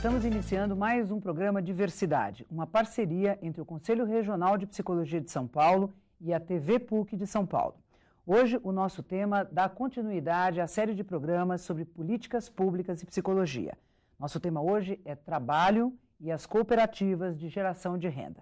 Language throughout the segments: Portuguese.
Estamos iniciando mais um programa Diversidade, uma parceria entre o Conselho Regional de Psicologia de São Paulo e a TV PUC de São Paulo. Hoje, o nosso tema dá continuidade à série de programas sobre políticas públicas e psicologia. Nosso tema hoje é trabalho e as cooperativas de geração de renda.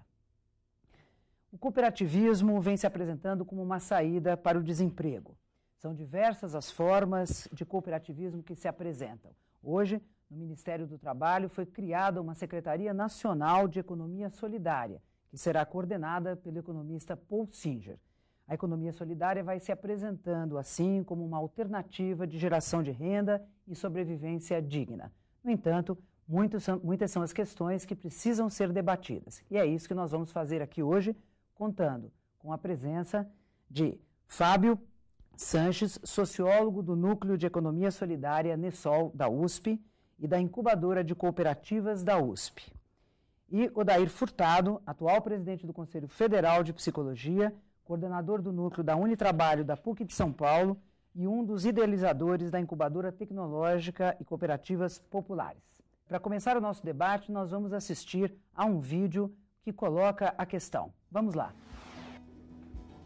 O cooperativismo vem se apresentando como uma saída para o desemprego. São diversas as formas de cooperativismo que se apresentam. Hoje, no Ministério do Trabalho, foi criada uma Secretaria Nacional de Economia Solidária, que será coordenada pelo economista Paul Singer. A economia solidária vai se apresentando assim como uma alternativa de geração de renda e sobrevivência digna. No entanto, muitas são as questões que precisam ser debatidas. E é isso que nós vamos fazer aqui hoje, contando com a presença de Fábio Sanches, sociólogo do Núcleo de Economia Solidária NESOL da USP e da Incubadora de Cooperativas da USP. E Odair Furtado, atual presidente do Conselho Federal de Psicologia, coordenador do Núcleo da Unitrabalho da PUC de São Paulo e um dos idealizadores da Incubadora Tecnológica e Cooperativas Populares. Para começar o nosso debate, nós vamos assistir a um vídeo que coloca a questão. Vamos lá.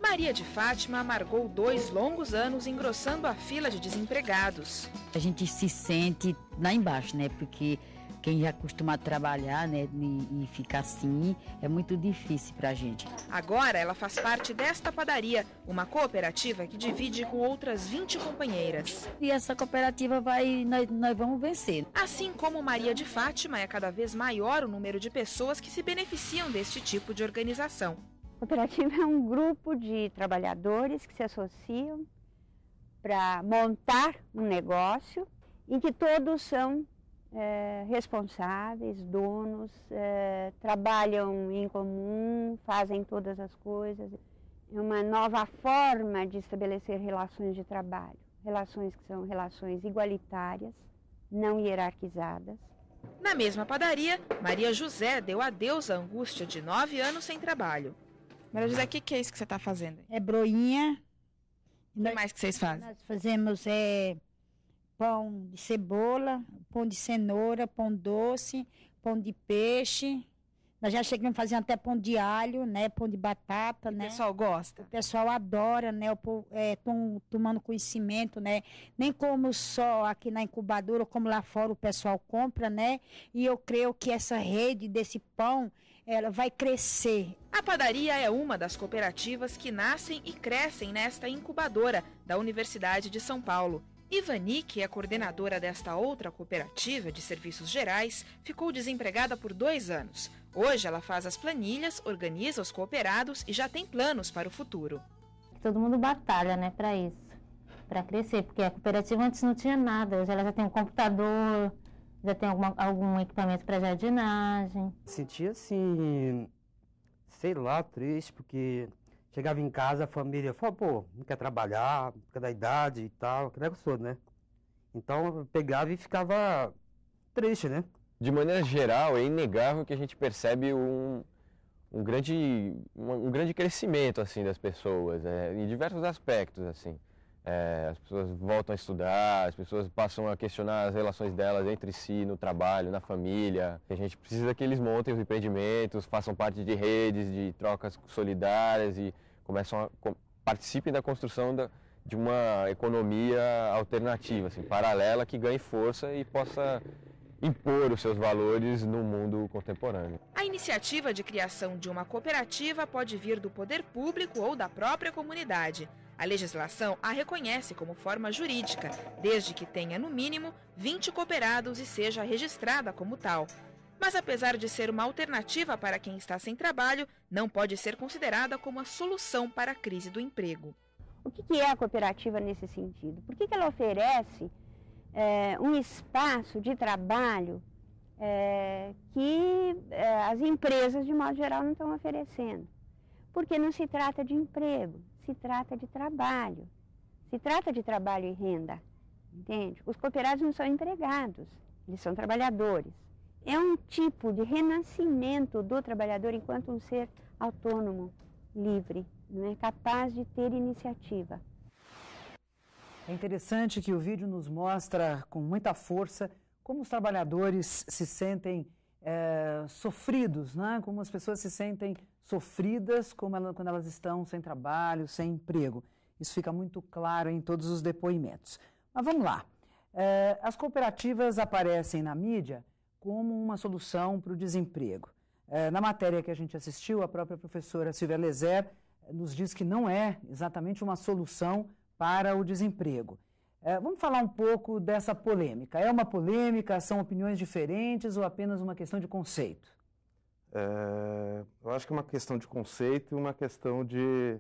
Maria de Fátima amargou 2 longos anos engrossando a fila de desempregados. A gente se sente lá embaixo, né? Porque quem já costuma trabalhar, né, e ficar assim, é muito difícil pra gente. Agora ela faz parte desta padaria, uma cooperativa que divide com outras 20 companheiras. E essa cooperativa nós vamos vencer. Assim como Maria de Fátima, é cada vez maior o número de pessoas que se beneficiam deste tipo de organização. A cooperativa é um grupo de trabalhadores que se associam para montar um negócio em que todos são responsáveis, donos, trabalham em comum, fazem todas as coisas. É uma nova forma de estabelecer relações de trabalho, relações que são relações igualitárias, não hierarquizadas. Na mesma padaria, Maria José deu adeus à angústia de 9 anos sem trabalho. Maria José, o que é isso que você está fazendo? É broinha. O que mais que vocês fazem? Nós fazemos pão de cebola, pão de cenoura, pão doce, pão de peixe. Nós já chegamos fazendo até pão de alho, né? Pão de batata, né? O pessoal gosta? O pessoal adora, né? Estão tomando conhecimento, né? Nem como só aqui na incubadora, como lá fora o pessoal compra, né? E eu creio que essa rede desse pão, ela vai crescer. A padaria é uma das cooperativas que nascem e crescem nesta incubadora da Universidade de São Paulo. Ivani, que é coordenadora desta outra cooperativa de serviços gerais, ficou desempregada por 2 anos. Hoje ela faz as planilhas, organiza os cooperados e já tem planos para o futuro. Todo mundo batalha, né, para isso, para crescer, porque a cooperativa antes não tinha nada, hoje ela já tem um computador, já tem algum equipamento para jardinagem. Sentia assim, sei lá, triste, porque chegava em casa, a família falou, pô, não quer trabalhar, por causa da idade e tal, que negócio todo, né? Então eu pegava e ficava triste, né? De maneira geral, é inegável que a gente percebe um grande crescimento assim, das pessoas, em diversos aspectos, assim. As pessoas voltam a estudar, as pessoas passam a questionar as relações delas entre si, no trabalho, na família. A gente precisa que eles montem os empreendimentos, façam parte de redes, de trocas solidárias e participem da construção de uma economia alternativa, assim, paralela, que ganhe força e possa impor os seus valores no mundo contemporâneo. A iniciativa de criação de uma cooperativa pode vir do poder público ou da própria comunidade. A legislação a reconhece como forma jurídica, desde que tenha, no mínimo, 20 cooperados e seja registrada como tal. Mas, apesar de ser uma alternativa para quem está sem trabalho, não pode ser considerada como a solução para a crise do emprego. O que é a cooperativa nesse sentido? Por que ela oferece um espaço de trabalho que as empresas, de modo geral, não estão oferecendo? Porque não se trata de emprego, se trata de trabalho. Se trata de trabalho e renda, entende? Os cooperados não são empregados, eles são trabalhadores. É um tipo de renascimento do trabalhador enquanto um ser autônomo, livre, não é capaz de ter iniciativa. É interessante que o vídeo nos mostra com muita força como os trabalhadores se sentem sofridos, né? Como as pessoas se sentem sofridas quando elas estão sem trabalho, sem emprego. Isso fica muito claro em todos os depoimentos. Mas vamos lá. As cooperativas aparecem na mídia como uma solução para o desemprego. Na matéria que a gente assistiu, a própria professora Silvia Lezer nos diz que não é exatamente uma solução para o desemprego. Vamos falar um pouco dessa polêmica. É uma polêmica, são opiniões diferentes ou apenas uma questão de conceito? Eu acho que é uma questão de conceito e uma questão de...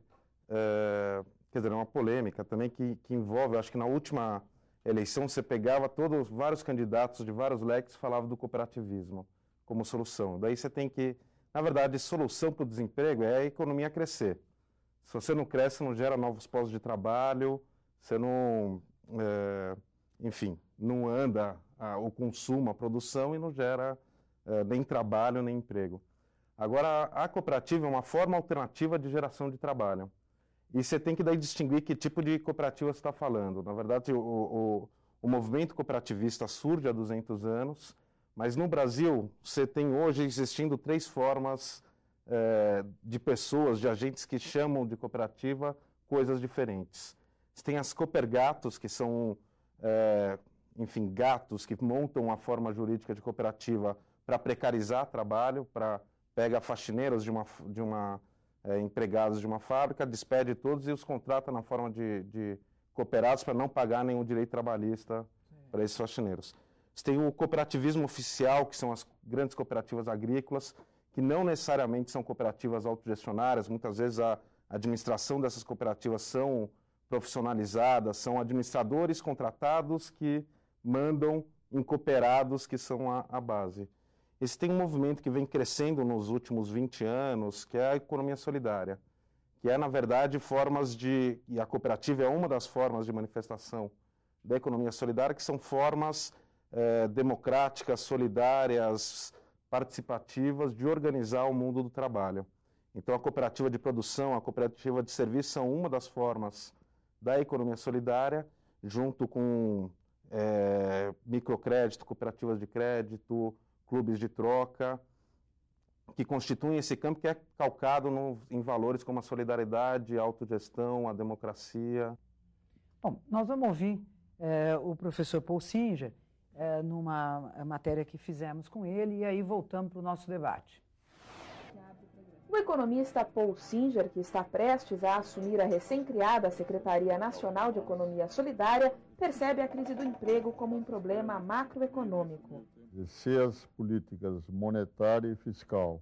quer dizer, é uma polêmica também que envolve, eu acho que na última eleição você pegava vários candidatos de vários leques falavam do cooperativismo como solução. Daí você tem que... Na verdade, solução para o desemprego é a economia crescer. Se você não cresce, não gera novos postos de trabalho, você não... enfim, não anda o consumo, a produção e não gera nem trabalho, nem emprego. Agora, a cooperativa é uma forma alternativa de geração de trabalho. E você tem que daí distinguir que tipo de cooperativa você está falando. Na verdade, o movimento cooperativista surge há 200 anos, mas no Brasil você tem hoje existindo 3 formas de pessoas, de agentes que chamam de cooperativa coisas diferentes. Você tem as coopergatos, que são, enfim, gatos que montam uma forma jurídica de cooperativa para precarizar trabalho, para pegar faxineiros empregados de uma fábrica, despede todos e os contrata na forma de cooperados para não pagar nenhum direito trabalhista para esses faxineiros. Você tem o cooperativismo oficial, que são as grandes cooperativas agrícolas, que não necessariamente são cooperativas autogestionárias, muitas vezes a administração dessas cooperativas são profissionalizadas, são administradores contratados que mandam em cooperados, que são a base. Esse tem um movimento que vem crescendo nos últimos 20 anos, que é a economia solidária, que é, na verdade, e a cooperativa é uma das formas de manifestação da economia solidária, que são formas democráticas, solidárias, participativas de organizar o mundo do trabalho. Então, a cooperativa de produção, a cooperativa de serviço são uma das formas da economia solidária, junto com microcrédito, cooperativas de crédito, clubes de troca, que constituem esse campo que é calcado em valores como a solidariedade, a autogestão, a democracia. Bom, nós vamos ouvir o professor Paul Singer numa matéria que fizemos com ele e aí voltamos para o nosso debate. O economista Paul Singer, que está prestes a assumir a recém-criada Secretaria Nacional de Economia Solidária, percebe a crise do emprego como um problema macroeconômico. Se as políticas monetária e fiscal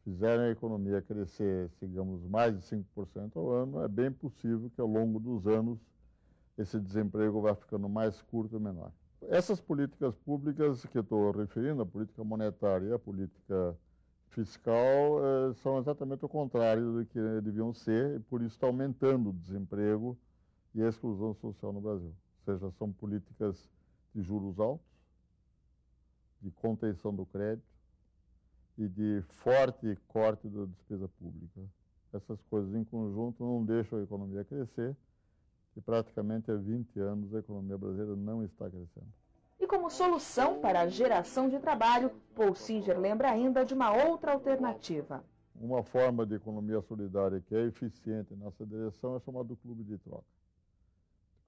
fizerem a economia crescer, digamos, mais de 5% ao ano, é bem possível que ao longo dos anos esse desemprego vá ficando mais curto e menor. Essas políticas públicas que eu estou referindo, a política monetária e a política fiscal, são exatamente o contrário do que deviam ser, e por isso está aumentando o desemprego e a exclusão social no Brasil. Ou seja, são políticas de juros altos, de contenção do crédito e de forte corte da despesa pública. Essas coisas em conjunto não deixam a economia crescer e praticamente há 20 anos a economia brasileira não está crescendo. E como solução para a geração de trabalho, Paul Singer lembra ainda de uma outra alternativa. Uma forma de economia solidária que é eficiente nessa direção é chamada clube de troca.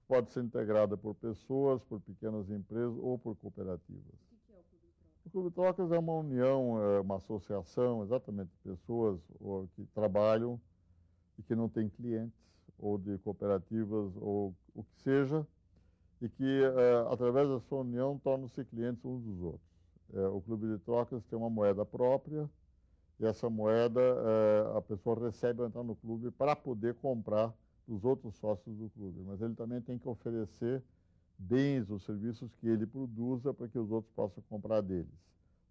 Pode ser integrada por pessoas, por pequenas empresas ou por cooperativas. O Clube de Trocas é uma união, uma associação, exatamente, de pessoas que trabalham e que não têm clientes, ou de cooperativas, ou o que seja, e que, através da sua união, tornam-se clientes uns dos outros. O Clube de Trocas tem uma moeda própria, e essa moeda a pessoa recebe ao entrar no clube para poder comprar dos outros sócios do clube, mas ele também tem que oferecer bens ou serviços que ele produza para que os outros possam comprar deles.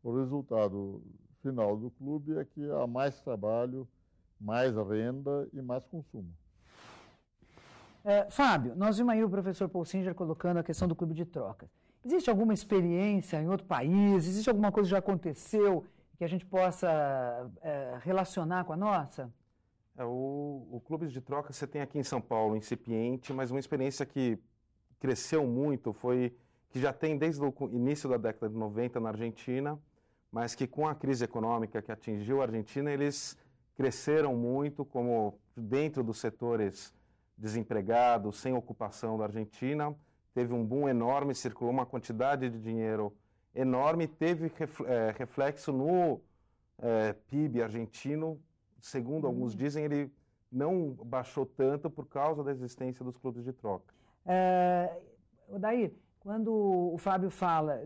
O resultado final do clube é que há mais trabalho, mais renda e mais consumo. Fábio, nós vimos aí o professor Paul Singer colocando a questão do clube de trocas. Existe alguma experiência em outro país? Existe alguma coisa que já aconteceu que a gente possa relacionar com a nossa? O clube de troca você tem aqui em São Paulo, incipiente, mas uma experiência que cresceu muito foi que já tem desde o início da década de 90 na Argentina, mas que com a crise econômica que atingiu a Argentina, eles cresceram muito como dentro dos setores desempregados, sem ocupação da Argentina, teve um boom enorme, circulou uma quantidade de dinheiro enorme, teve reflexo no PIB argentino, segundo alguns dizem, ele não baixou tanto por causa da existência dos clubes de troca. Odair, quando o Fábio fala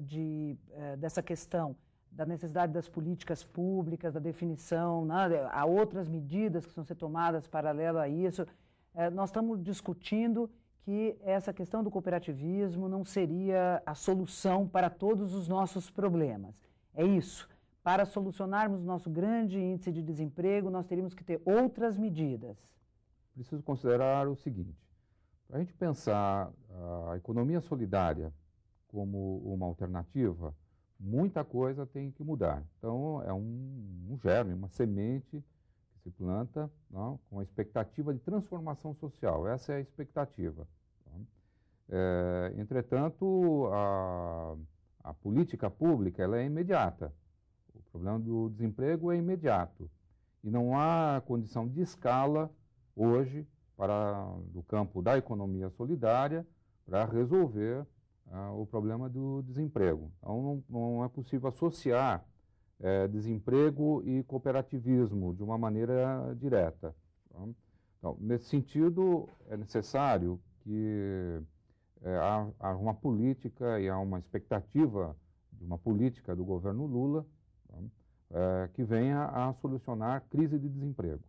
dessa questão da necessidade das políticas públicas, da definição, né, há outras medidas que precisam ser tomadas paralelo a isso, nós estamos discutindo que essa questão do cooperativismo não seria a solução para todos os nossos problemas. É isso. Para solucionarmos o nosso grande índice de desemprego, nós teríamos que ter outras medidas. Preciso considerar o seguinte: para a gente pensar a economia solidária como uma alternativa, muita coisa tem que mudar. Então, é um germe, uma semente que se planta, não, com a expectativa de transformação social. Essa é a expectativa. Entretanto, a política pública ela é imediata. O problema do desemprego é imediato. E não há condição de escala hoje do campo da economia solidária para resolver o problema do desemprego. Então, não é possível associar desemprego e cooperativismo de uma maneira direta. Então, nesse sentido, é necessário que há uma política e há uma expectativa de uma política do governo Lula que venha a solucionar a crise de desemprego.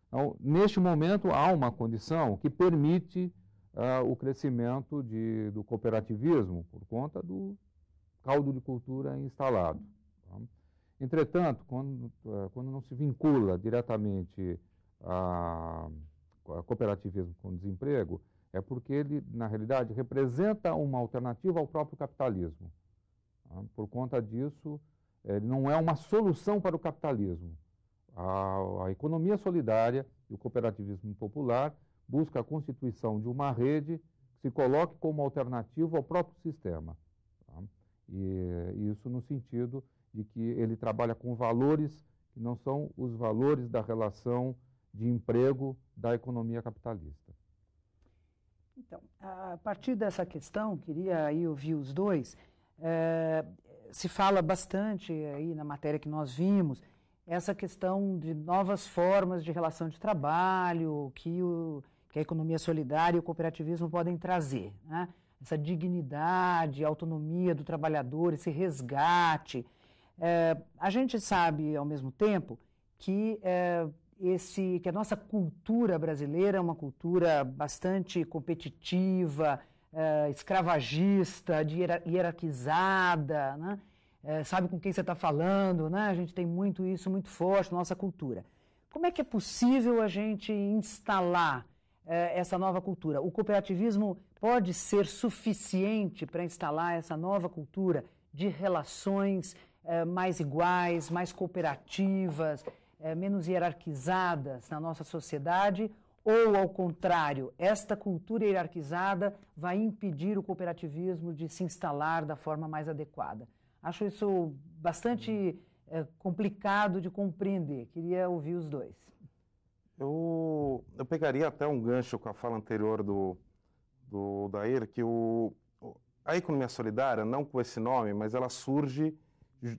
Então, neste momento, há uma condição que permite o crescimento do cooperativismo por conta do caldo de cultura instalado. Entretanto, quando não se vincula diretamente a cooperativismo com o desemprego, é porque ele, na realidade, representa uma alternativa ao próprio capitalismo. Por conta disso, ele não é uma solução para o capitalismo. A economia solidária e o cooperativismo popular busca a constituição de uma rede que se coloque como alternativa ao próprio sistema. E isso no sentido de que ele trabalha com valores que não são os valores da relação de emprego da economia capitalista. Então, a partir dessa questão, queria aí ouvir os dois. Se fala bastante aí na matéria que nós vimos, essa questão de novas formas de relação de trabalho que a economia solidária e o cooperativismo podem trazer, né? Essa dignidade, autonomia do trabalhador, esse resgate. A gente sabe, ao mesmo tempo, que a nossa cultura brasileira é uma cultura bastante competitiva, escravagista, hierarquizada, né? Sabe com quem você está falando, né? A gente tem muito isso, muito forte na nossa cultura. Como é que é possível a gente instalar essa nova cultura? O cooperativismo pode ser suficiente para instalar essa nova cultura de relações mais iguais, mais cooperativas, menos hierarquizadas na nossa sociedade? Ou, ao contrário, esta cultura hierarquizada vai impedir o cooperativismo de se instalar da forma mais adequada? Acho isso bastante complicado de compreender. Queria ouvir os dois. Eu pegaria até um gancho com a fala anterior do Odair, que a economia solidária, não com esse nome, mas ela surge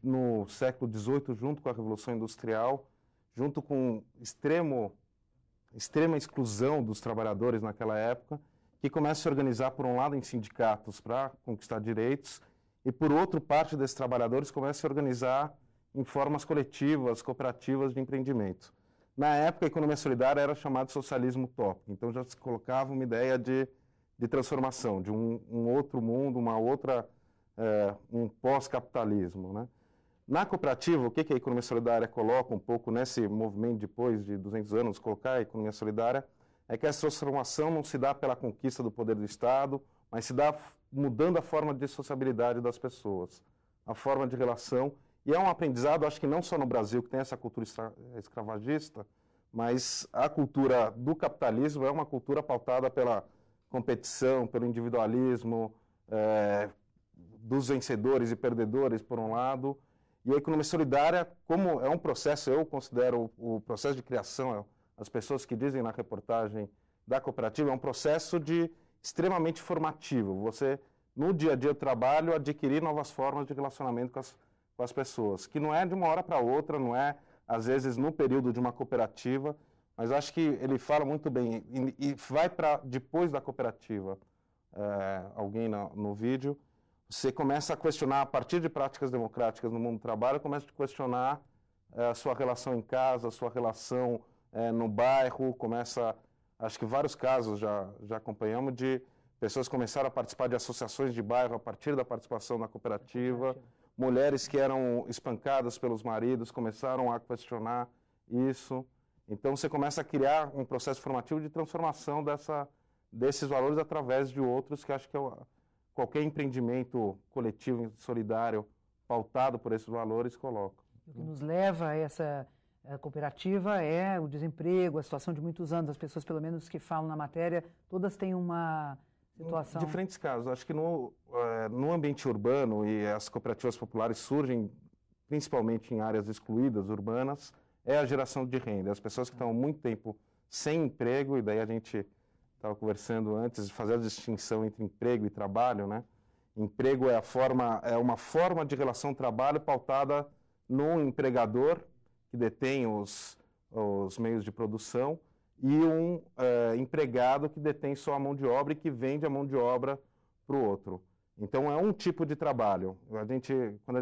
no século XVIII, junto com a Revolução Industrial, junto com extrema exclusão dos trabalhadores naquela época, que começa a se organizar, por um lado, em sindicatos para conquistar direitos, e, por outro, parte desses trabalhadores começa a se organizar em formas coletivas, cooperativas de empreendimento. Na época, a economia solidária era chamada de socialismo utópico, então já se colocava uma ideia de transformação, de um outro mundo, um pós-capitalismo, né? Na cooperativa, o que a economia solidária coloca um pouco nesse movimento depois de 200 anos, colocar a economia solidária, é que essa transformação não se dá pela conquista do poder do Estado, mas se dá mudando a forma de sociabilidade das pessoas, a forma de relação. E é um aprendizado, acho que não só no Brasil, que tem essa cultura escravagista, mas a cultura do capitalismo é uma cultura pautada pela competição, pelo individualismo, dos vencedores e perdedores, por um lado. E a economia solidária, como é um processo, eu considero o processo de criação, as pessoas que dizem na reportagem da cooperativa, é um processo extremamente formativo. Você, no dia a dia do trabalho, adquirir novas formas de relacionamento com as pessoas, que não é de uma hora para outra, não é, às vezes, no período de uma cooperativa, mas acho que ele fala muito bem, e vai para depois da cooperativa, alguém no vídeo, você começa a questionar, a partir de práticas democráticas no mundo do trabalho, começa a questionar a sua relação em casa, a sua relação no bairro, acho que vários casos já acompanhamos de pessoas que começaram a participar de associações de bairro a partir da participação na cooperativa, mulheres que eram espancadas pelos maridos começaram a questionar isso. Então você começa a criar um processo formativo de transformação desses valores através de outros, que acho que qualquer empreendimento coletivo, solidário, pautado por esses valores, coloca. O que nos leva a essa cooperativa é o desemprego, a situação de muitos anos. As pessoas, pelo menos, que falam na matéria, todas têm uma situação... Diferentes casos. Acho que no ambiente urbano, e as cooperativas populares surgem principalmente em áreas excluídas, urbanas, é a geração de renda. As pessoas que estão há muito tempo sem emprego, e daí a gente estava conversando antes de fazer a distinção entre emprego e trabalho, né? Emprego é uma forma de relação trabalho pautada no empregador, que detém os meios de produção, e um empregado que detém só a mão de obra e que vende a mão de obra para o outro. Então, é um tipo de trabalho. Quando a gente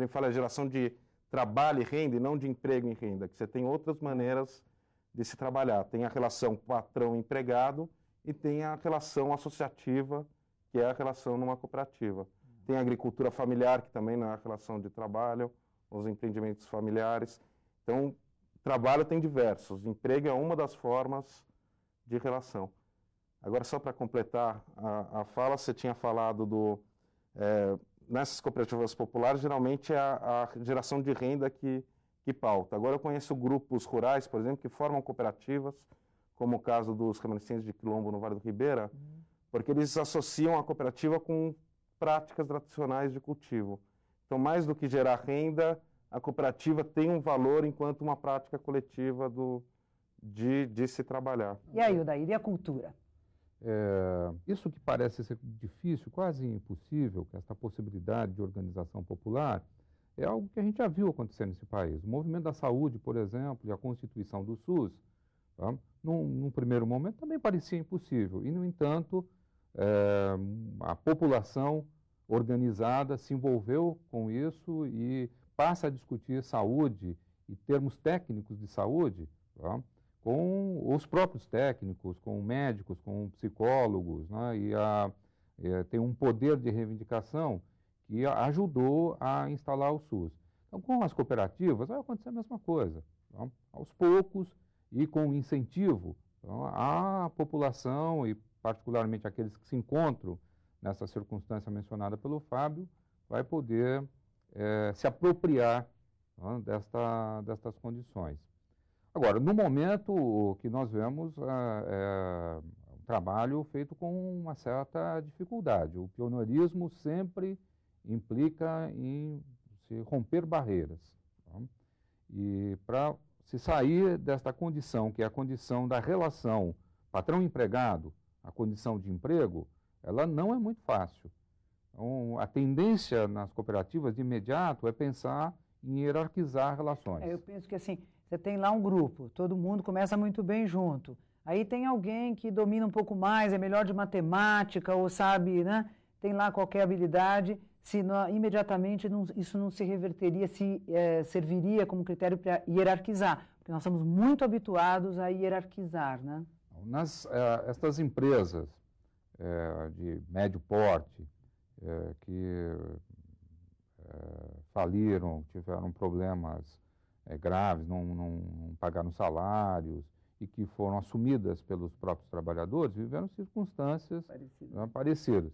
fala de geração de trabalho e renda, e não de emprego e renda, que você tem outras maneiras de se trabalhar. Tem a relação patrão-empregado e tem a relação associativa, que é a relação numa cooperativa. Tem a agricultura familiar, que também não é a relação de trabalho, os empreendimentos familiares. Então, trabalho tem diversos. Emprego é uma das formas de relação. Agora, só para completar a fala, você tinha falado nessas cooperativas populares, geralmente é a geração de renda que pauta. Agora, eu conheço grupos rurais, por exemplo, que formam cooperativas, como o caso dos remanescentes de Quilombo no Vale do Ribeira, porque eles associam a cooperativa com práticas tradicionais de cultivo. Então, mais do que gerar renda, a cooperativa tem um valor enquanto uma prática coletiva de se trabalhar. E aí, Odair, e a cultura? Isso que parece ser difícil, quase impossível, que essa possibilidade de organização popular, é algo que a gente já viu acontecer nesse país. O movimento da saúde, por exemplo, e a constituição do SUS, tá? Num primeiro momento também parecia impossível. E, no entanto, a população organizada se envolveu com isso e passa a discutir saúde e termos técnicos de saúde, tá? Com os próprios técnicos, com médicos, com psicólogos, né? Tem um poder de reivindicação que ajudou a instalar o SUS. Então, com as cooperativas, vai acontecer a mesma coisa. Tá? Aos poucos e com incentivo, então, a população, e particularmente aqueles que se encontram nessa circunstância mencionada pelo Fábio, vai poder se apropriar, né, destas condições. Agora, no momento, o que nós vemos é um trabalho feito com uma certa dificuldade. O pioneirismo sempre implica em se romper barreiras. Tá? E para se sair desta condição, que é a condição da relação patrão-empregado, a condição de emprego, ela não é muito fácil. Então, a tendência nas cooperativas de imediato é pensar em hierarquizar relações. Eu penso que assim, você tem lá um grupo, todo mundo começa muito bem junto. Aí tem alguém que domina um pouco mais, é melhor de matemática, ou sabe, né? Tem lá qualquer habilidade, se não, imediatamente isso não se reverteria, serviria como critério para hierarquizar, porque nós estamos muito habituados a hierarquizar, né? Estas empresas de médio porte, que faliram, tiveram problemas graves, não pagaram salários e que foram assumidas pelos próprios trabalhadores, viveram circunstâncias parecidas.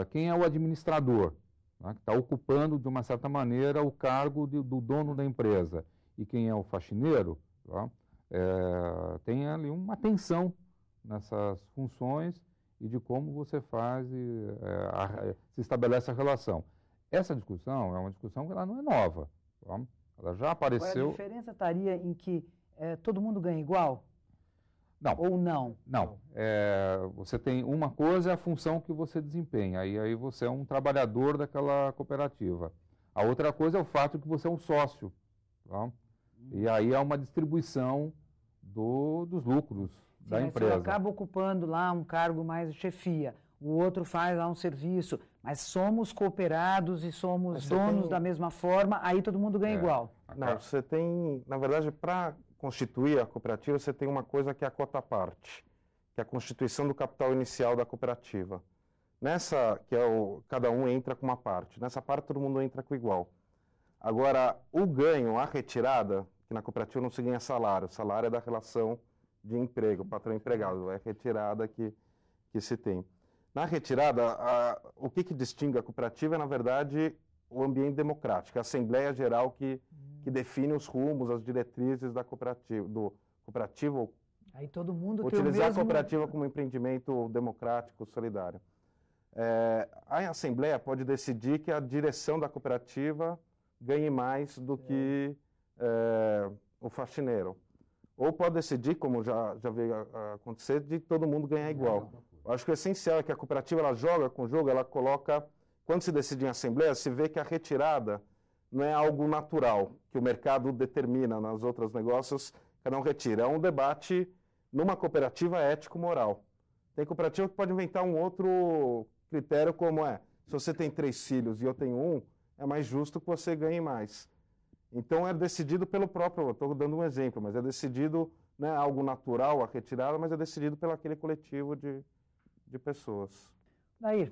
Quem é o administrador, né, que está ocupando, de uma certa maneira, o cargo do dono da empresa, e quem é o faxineiro, tá, tem ali uma tensão nessas funções e de como você faz se estabelece a relação. Essa discussão é uma discussão que ela não é nova. Tá? Ela já apareceu... A diferença estaria em que todo mundo ganha igual? Não. Ou não? Não. Você tem uma coisa, é a função que você desempenha, e aí você é um trabalhador daquela cooperativa. A outra coisa é o fato de que você é um sócio. Tá? E aí é uma distribuição dos lucros da empresa. Você acaba ocupando lá um cargo mais de chefia, o outro faz lá um serviço, mas somos cooperados e somos donos da mesma forma, aí todo mundo ganha igual. Não, você tem, na verdade, para constituir a cooperativa, você tem uma coisa que é a cota-parte, que é a constituição do capital inicial da cooperativa. Nessa, que é cada um entra com uma parte, nessa parte todo mundo entra com igual. Agora, o ganho, a retirada, que na cooperativa não se ganha salário, o salário é da relação de emprego, patrão-empregado, é a retirada que se tem. Na retirada, o que distingue a cooperativa é, na verdade, o ambiente democrático, a Assembleia Geral que define os rumos, as diretrizes da cooperativa, do cooperativo. Aí todo mundo utilizar a cooperativa como empreendimento democrático, solidário. A Assembleia pode decidir que a direção da cooperativa ganhe mais do que o faxineiro. Ou pode decidir, como já veio a acontecer, de todo mundo ganhar igual. Eu acho que o essencial é que a cooperativa ela joga com o jogo, ela coloca... Quando se decide em assembleia, se vê que a retirada não é algo natural, que o mercado determina nos outros negócios, cada um retira. É um debate numa cooperativa ético-moral. Tem cooperativa que pode inventar um outro critério, como se você tem 3 filhos e eu tenho 1, é mais justo que você ganhe mais. Então é decidido pelo próprio, estou dando um exemplo, mas é decidido, não é algo natural a retirada, mas é decidido pelo aquele coletivo de pessoas. Daí,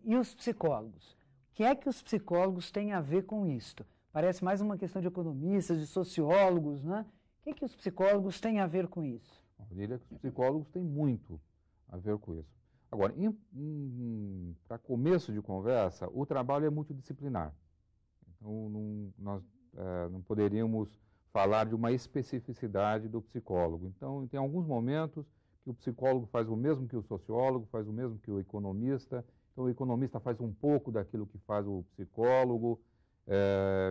e os psicólogos? O que é que os psicólogos têm a ver com isto? Parece mais uma questão de economistas, de sociólogos, né? O que é que os psicólogos têm a ver com isso? Eu diria que os psicólogos têm muito a ver com isso. Agora, para começo de conversa, o trabalho é multidisciplinar. Então, nós não poderíamos falar de uma especificidade do psicólogo. Então, tem alguns momentos que o psicólogo faz o mesmo que o sociólogo, faz o mesmo que o economista. Então, o economista faz um pouco daquilo que faz o psicólogo.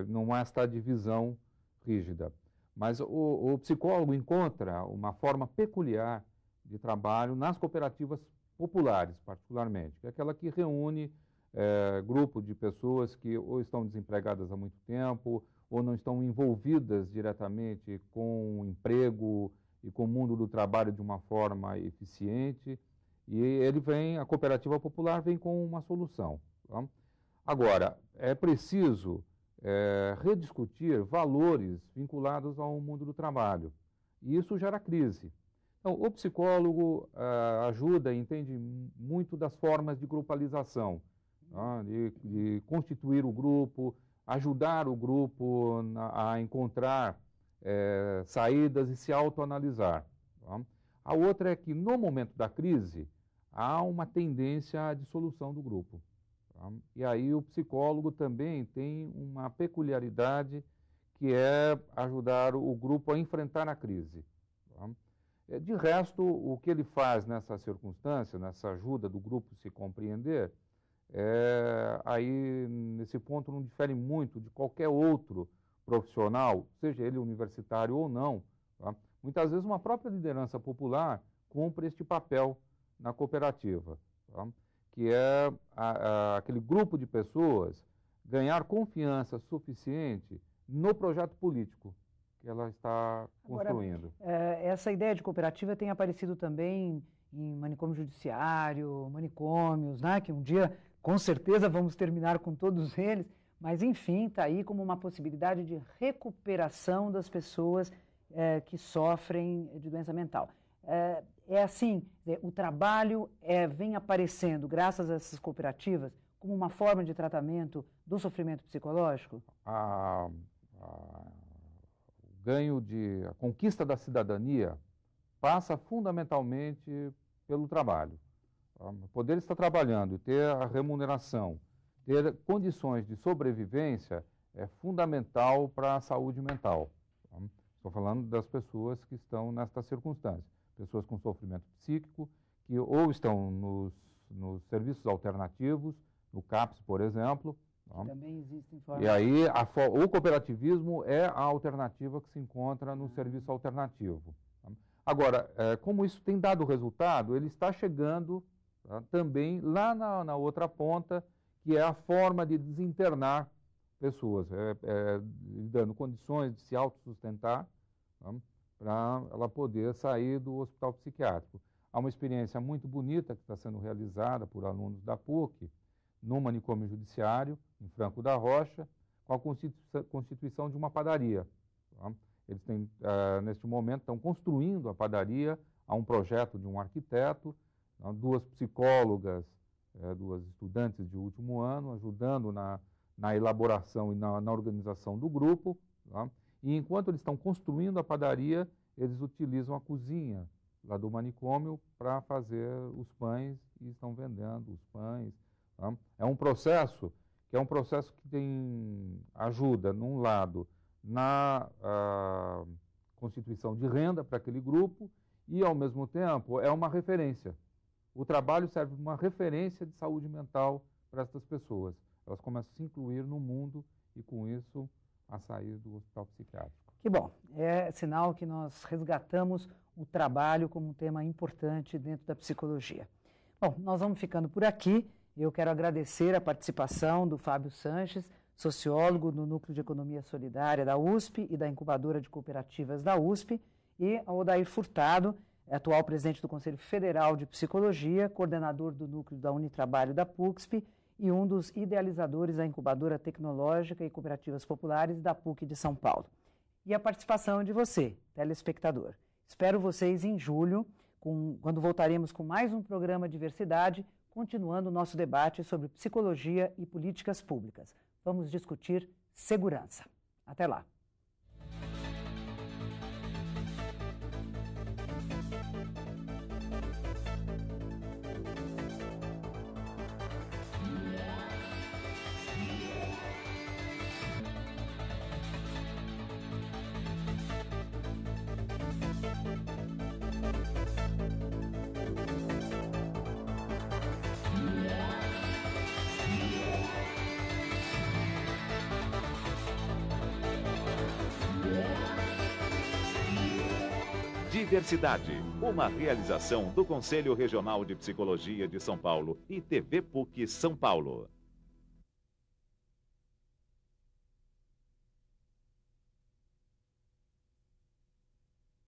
Não há esta divisão rígida. Mas o psicólogo encontra uma forma peculiar de trabalho nas cooperativas populares, particularmente, que é aquela que reúne grupo de pessoas que ou estão desempregadas há muito tempo, ou não estão envolvidas diretamente com o emprego e com o mundo do trabalho de uma forma eficiente, e a cooperativa popular vem com uma solução. Tá? Agora, é preciso rediscutir valores vinculados ao mundo do trabalho, e isso gera crise. Então, o psicólogo ajuda e entende muito das formas de grupalização, tá? de constituir o grupo, ajudar o grupo a encontrar saídas e se autoanalisar. Tá? A outra é que, no momento da crise, há uma tendência à dissolução do grupo. Tá? E aí o psicólogo também tem uma peculiaridade que é ajudar o grupo a enfrentar a crise. Tá? De resto, o que ele faz nessa circunstância, nessa ajuda do grupo se compreender, aí nesse ponto não difere muito de qualquer outro profissional, seja ele universitário ou não. Tá? Muitas vezes uma própria liderança popular cumpre este papel na cooperativa, tá? Que é aquele grupo de pessoas ganhar confiança suficiente no projeto político que ela está construindo. Agora, essa ideia de cooperativa tem aparecido também em manicômio judiciário, manicômios, né? Que um dia, com certeza, vamos terminar com todos eles, mas, enfim, está aí como uma possibilidade de recuperação das pessoas que sofrem de doença mental. Assim, o trabalho vem aparecendo, graças a essas cooperativas, como uma forma de tratamento do sofrimento psicológico? A conquista da cidadania passa fundamentalmente pelo trabalho. Poder estar trabalhando e ter a remuneração, ter condições de sobrevivência é fundamental para a saúde mental. Estou falando das pessoas que estão nesta circunstância, pessoas com sofrimento psíquico, que ou estão nos serviços alternativos, no CAPS, por exemplo. Também existem formas. E aí o cooperativismo é a alternativa que se encontra no serviço alternativo. Agora, como isso tem dado resultado, ele está chegando também lá na outra ponta, que é a forma de desinternar pessoas, dando condições de se autossustentar, para ela poder sair do hospital psiquiátrico. Há uma experiência muito bonita que está sendo realizada por alunos da PUC, no manicômio judiciário, em Franco da Rocha, com a constituição de uma padaria. Eles têm, neste momento, estão construindo a padaria, há um projeto de um arquiteto, duas psicólogas, duas estudantes de último ano, ajudando na elaboração e na organização do grupo. E enquanto eles estão construindo a padaria, eles utilizam a cozinha lá do manicômio para fazer os pães e estão vendendo os pães. É um processo que ajuda, num lado, na constituição de renda para aquele grupo e, ao mesmo tempo, é uma referência. O trabalho serve de uma referência de saúde mental para essas pessoas. Elas começam a se incluir no mundo e, com isso, a sair do hospital psiquiátrico. Que bom. É sinal que nós resgatamos o trabalho como um tema importante dentro da psicologia. Bom, nós vamos ficando por aqui. Eu quero agradecer a participação do Fábio Sanches, sociólogo do Núcleo de Economia Solidária da USP e da Incubadora de Cooperativas da USP, e ao Odair Furtado, atual presidente do Conselho Federal de Psicologia, coordenador do Núcleo da Unitrabalho da PUCSP e um dos idealizadores da Incubadora Tecnológica e Cooperativas Populares da PUC de São Paulo. E a participação de você, telespectador. Espero vocês em julho, quando voltaremos com mais um programa Diversidade, continuando o nosso debate sobre psicologia e políticas públicas. Vamos discutir segurança. Até lá. Diversidade, uma realização do Conselho Regional de Psicologia de São Paulo e TV PUC São Paulo.